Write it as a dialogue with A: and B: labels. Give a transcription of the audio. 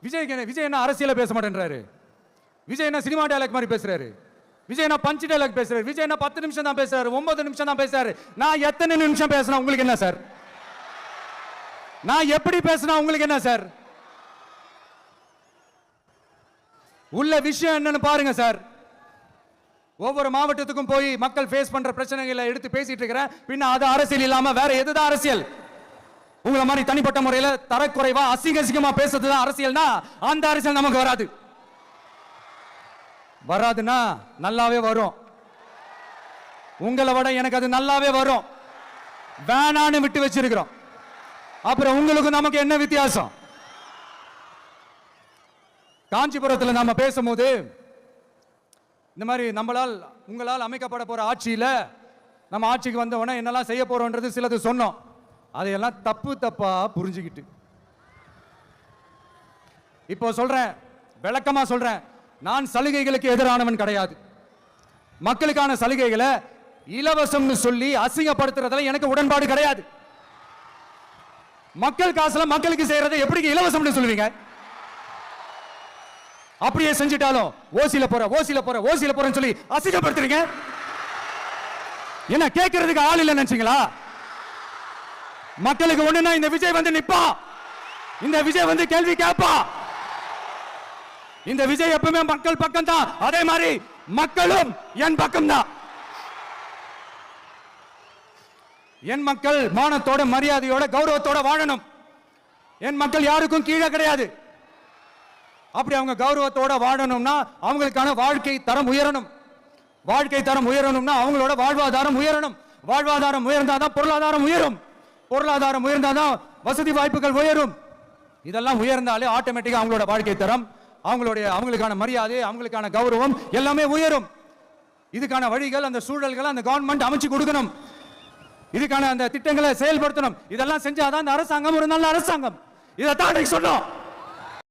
A: விஜய் என்ன அரசியல பேச மாட்டேன்றாரு. விஜய் என்ன சினிமா டயலாக் மாதிரி பேசுறாரு. விஜய் என்ன பஞ்ச் டயலாக் பேசுறாரு. விஜய் என்ன 10 நிமிஷம் தான் பேசுறாரு, 9 நிமிஷம் தான் பேசுறாரு. நான் எத்தனை நிமிஷம் பேசினா உங்களுக்கு என்ன சார்? நான் எப்படி பேசினா உங்களுக்கு என்ன சார்? உள்ள விஷயம் என்னன்னு பாருங்க சார். ஒவ்வொரு மாவட்டத்துக்கும் போய் மக்கள் ஃபேஸ் பண்ற பிரச்சனைகளை எடுத்து பேசிட்டு இருக்கிறேன். பின்ன அது அரசியல் இல்லாம வேற எதுதான் அரசியல்? உங்களை மாதிரி தனிப்பட்ட முறையில தரக்குறைவா அசிங்கமா பேசுறதுதான் அரசியல்னா அந்த அரசியல் நமக்கு வராது. வராதுன்னா நல்லாவே வரும். உங்களை விட எனக்கு அது நல்லாவே வரும். வேணான்னு விட்டு வச்சிருக்கிறோம். அப்புறம் உங்களுக்கு நமக்கு என்ன வித்தியாசம்? காஞ்சிபுரத்தில் நாம பேசும்போது இந்த மாதிரி உங்களால் அமைக்கப்பட போற ஆட்சியில நம்ம ஆட்சிக்கு வந்த உடனே என்னெல்லாம் செய்ய போறோம்ன்றது சிலது சொன்னோம். அதையெல்லாம் தப்பா புரிஞ்சுக்கிட்டு இப்போ சொல்றேன், விளக்கமா சொல்றேன். நான் சலுகைகளுக்கு எதிரானவன் கிடையாது. மக்களுக்கான சலுகைகளை இலவசம்னு சொல்லி அசிங்கப்படுத்துறதுல எனக்கு உடன்பாடு கிடையாது. மக்கள் காசுல மக்களுக்கு செய்யறதை எப்படி இலவசம்னு சொல்லுவீங்க? அப்படியே செஞ்சிட்டாலும் ஓசில போறேன்னு சொல்லி அசிங்கப்படுத்துறீங்க. என்ன கேட்கறதுக்கு ஆள் இல்ல நினைச்சீங்களா? மக்களுக்கு ஒண்ணுனா இந்த விஜய் வந்து நிப்பா, இந்த விஜய் வந்து கேள்வி கேட்பா. இந்த விஜய் எப்பவுமே மக்கள் பக்கம் தான். அதே மாதிரி மக்களும் என் பக்கம் தான். என் மக்கள் மானத்தோட மரியாதையோட கௌரவத்தோட வாழணும். என் மக்கள் யாருக்கும் கீழே கிடையாது. அப்படி அவங்க கௌரவத்தோட வாழணும்னா அவங்களுக்கான வாழ்க்கை தரம் உயரணும். வாழ்க்கை தரம் உயரணும்னா அவங்களோட வாழ்வாதாரம் உயரணும். வாழ்வாதாரம் உயர்ந்தாதான் பொருளாதாரம் உயரும். பொருளாதாரம் உயர்ந்தாதான் வசதி வாய்ப்புகள் உயரும். இதெல்லாம் உயர்ந்தாலே ஆட்டோமேட்டிக்கா அவங்களோட வாழ்க்கை தரம், அவங்களுக்கான மரியாதை, அவங்களுக்கான கௌரவம் எல்லாமே உயரும். இதுக்கான வழிகள், அந்த சூழல்கள் அந்த கவர்மெண்ட் அமைச்சு கொடுக்கணும். இதுக்கான அந்த திட்டங்களை செயல்படுத்தணும். இதெல்லாம் செஞ்சாதான் அந்த அரசாங்கம் ஒரு நல்ல அரசாங்கம். இதைத்தான் சொன்னோம்.